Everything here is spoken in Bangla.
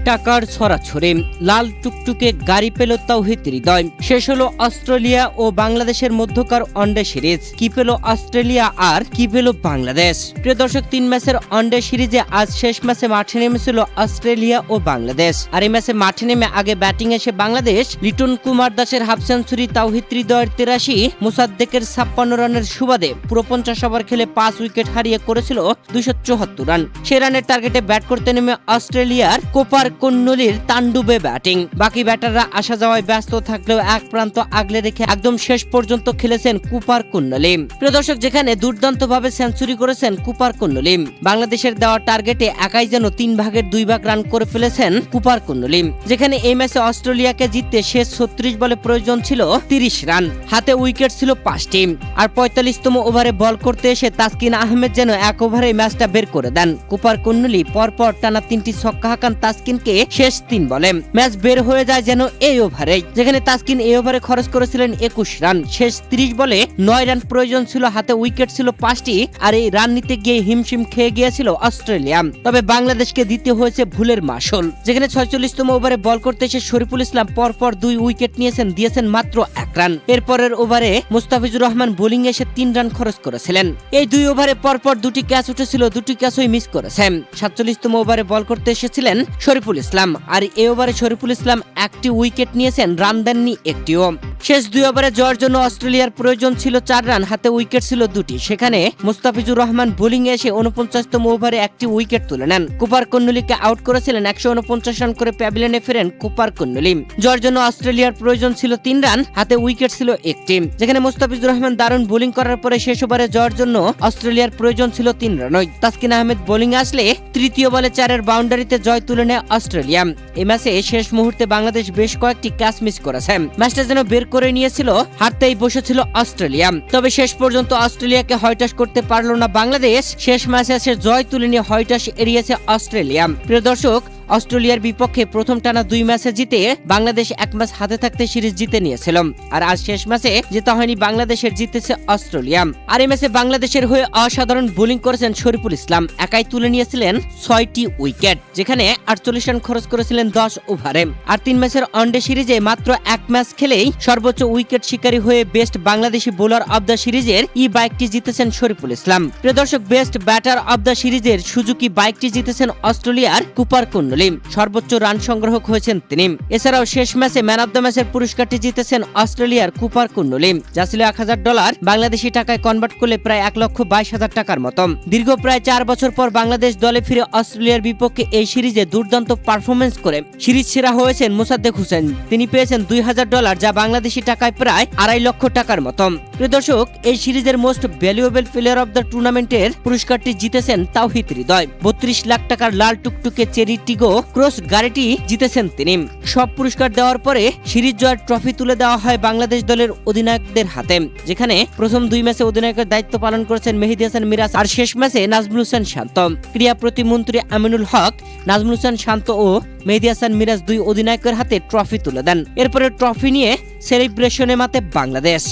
টাকার ছড়াছড়ি, লাল টুকটুকে গাড়ি পেল তাওহিদ হৃদয়। শেষ হলো অস্ট্রেলিয়া ও বাংলাদেশের মধ্যকার ওয়ানডে সিরিজ। কি পেল অস্ট্রেলিয়া আর কি পেল বাংলাদেশ? প্রিয় দর্শক, 3 ম্যাচের ওয়ানডে সিরিজে আজ শেষ ম্যাচে মাঠে নেমেছিল অস্ট্রেলিয়া ও বাংলাদেশ। আর এই ম্যাচে মাঠে নেমে আগে ব্যাটিং এসে বাংলাদেশ লিটন কুমার দাসের হাফ সেঞ্চুরি, তাওহিদ হৃদয়ের 83, মোসাদ্দেকের 56 রানের সুবাদে পুরো 50 ওভার খেলে 5 উইকেট হারিয়ে করেছিল 274 রান। সে রানের টার্গেটে ব্যাট করতে নেমে অস্ট্রেলিয়ার কোপার কন্নলির তাণ্ডবে ব্যাটিং। বাকি ব্যাটাররা আসা যাওয়ায় ব্যস্ত থাকলেও এক প্রান্ত আগলে রেখে একদম শেষ পর্যন্ত খেলেছেন কুপার কন্নলি। প্রিয় দর্শক, যেখানে দুর্দান্তভাবে সেঞ্চুরি করেছেন কুপার কন্নলি, বাংলাদেশের দেওয়া টার্গেটে একাই যেন 3 ভাগের 2 ভাগ রান করে ফেলেছেন কুপার কন্নলি। যেখানে এই ম্যাচে অস্ট্রেলিয়াকে জিততে শেষ 36 বলে প্রয়োজন ছিল 30 রান, হাতে উইকেট ছিল 5টি। আর 45তম ওভারে বল করতে এসে তাসকিন আহমেদ যেন এক ওভারে ম্যাচটা বের করে দেন। কুপার কন্নলি পরপর টানা 3টি ছক্কা হাঁকান তাসকিনকে শেষ 3 বলে। ম্যাচ বের হয়ে যায় যেন এই ওভারে, যেখানে তাসকিন এই ওভারে খরচ করেছিলেন 21 রান। শেষ 30 বলে 9 রান প্রয়োজন ছিল, হাতে উইকেট ছিল 5টি। আর এই রান নিতে গিয়ে হিমশিম খেয়ে গিয়েছিল অস্ট্রেলিয়া। তবে বাংলাদেশকে দিতে হয়েছে ভুলের মাসুল। যেখানে 46তম ওভারে বল করতে এসে শরীফুল ইসলাম পরপর 2 উইকেট দিয়েছেন মাত্র 1 রান। এরপরের ওভারে মুস্তাফিজুর রহমান বোলিং এসে 3 রান খরচ করেছিলেন। এই 2 ওভারে পরপর 2টি ক্যাচ উঠেছিল, 2টি ক্যাচই মিস করেছেন। 47তম ওভারে বল করতে এসেছিলেন শরীফুল ইসলাম। আর এই ওভারে শরীফুল ইসলাম 1টি উইকেট নিয়েছেন, রান দেননি একটিও। শেষ 2 ওভারে জয়ের জন্য অস্ট্রেলিয়ার প্রয়োজন ছিল 4 রান, হাতে উইকেট ছিল 2টি। সেখানে মুস্তাফিজুর রহমান বোলিং এসে 49তম ওভারে 1টি উইকেট তুলে নেন। কুপার কন্নলিকে আউট করেছিলেন। 149 রান করে প্যাভিলিয়নে ফেরেন কুপার কন্নলি। জয়ের জন্য অস্ট্রেলিয়ার প্রয়োজন ছিল 3 রান, হাতে উইকেট ছিল 1টি। যেখানে মুস্তাফিজুর রহমান দারুণ বোলিং করার পরে শেষ ওভারে জয়ের জন্য অস্ট্রেলিয়ার প্রয়োজন ছিল 3 রানই। তাসকিন আহমেদ বোলিং আসলে তৃতীয় বলে 4-এর বাউন্ডারিতে জয় তুলে নেয় অস্ট্রেলিয়া। এই ম্যাচে শেষ মুহূর্তে বাংলাদেশ বেশ কয়েকটি ক্যাচ মিস করেছে। ম্যাচটা যেন বের করে নিয়েছিল, হারতেই বসেছিল অস্ট্রেলিয়া। তবে শেষ পর্যন্ত অস্ট্রেলিয়াকে হয়টাস করতে পারল না বাংলাদেশ। শেষ ম্যাচে এসে জয় তুলে নিয়ে হয়টাস এড়িয়েছে অস্ট্রেলিয়া। প্রিয় দর্শক, অস্ট্রেলিয়ার বিপক্ষে প্রথম টানা 2 ম্যাচে জিতে বাংলাদেশ 1 ম্যাচ হাতে থাকতে সিরিজ জিতে নিয়েছিল। আর আজ শেষ ম্যাচে জেতা হয়নি বাংলাদেশের, জিতেছে অস্ট্রেলিয়া। আর এই ম্যাচে বাংলাদেশের হয়ে অসাধারণ বোলিং করেছেন শরীফুল ইসলাম। একাই তুলে নিয়েছিলেন 6টি উইকেট, যেখানে 48 রান খরচ করেছিলেন 10 ওভারে। আর 3 ম্যাচের ওয়ানডে সিরিজে মাত্র 1 ম্যাচ খেলেই সর্বোচ্চ উইকেট শিকারী হয়ে best Bangladeshi bowler of the সিরিজের বাইকটি জিতেছেন শরীফুল ইসলাম। প্রিয় দর্শক, বেস্ট ব্যাটার অব দ্য সিরিজের সুজুকি বাইকটি জিতেছেন অস্ট্রেলিয়ার কুপার কন্নলি। সর্বোচ্চ রান সংগ্রাহক হয়েছেন তিনি। এছাড়াও শেষ ম্যাচে ম্যান অব দ্য ম্যাচের পুরস্কারটি জিতেছেন অস্ট্রেলিয়ার কুপার কন্নলি, যা ছিল $1000, বাংলাদেশি টাকায় কনভার্ট করলে প্রায় 1,22,000 টাকার মতো। দীর্ঘ প্রায় 4 বছর পর বাংলাদেশ দলে ফিরে অস্ট্রেলিয়ার বিপক্ষে এই সিরিজে দুর্দান্ত পারফরমেন্স করে সিরিজ সেরা হয়েছেন মোসাদ্দেক হোসেন। তিনি পেয়েছেন $2,000, যা বাংলাদেশি টাকায় প্রায় 2.5 লক্ষ টাকার মতো। প্রিয় দর্শক, এই সিরিজের most valuable player of the টুর্নামেন্টের পুরস্কারটি জিতেছেন তাওহিদ হৃদয়। 32 লাখ টাকার লাল টুকটুকে চেরি টিগো ক্রস গাড়িটি জিতেছেন তিনি। সব পুরস্কার দেওয়ার পরে সিরিজ জয়ের ট্রফি তুলে দেওয়া হয় বাংলাদেশ দলের অধিনায়কদের হাতে। যেখানে প্রথম 2 ম্যাচে অধিনায়কের দায়িত্ব পালন করেছেন মেহেদী হাসান মিরাজ, আর শেষ ম্যাচে নাজমুল হোসেন শান্ত। ক্রীড়া প্রতিমন্ত্রী আমিনুল হক, নাজমুল হোসেন শান্ত ও মেহেদী হাসান মিরাজ 2 অধিনায়কের হাতে ট্রফি তুলে দেন। এরপরে ট্রফি নিয়ে সেলিব্রেশনে মাতে বাংলাদেশ।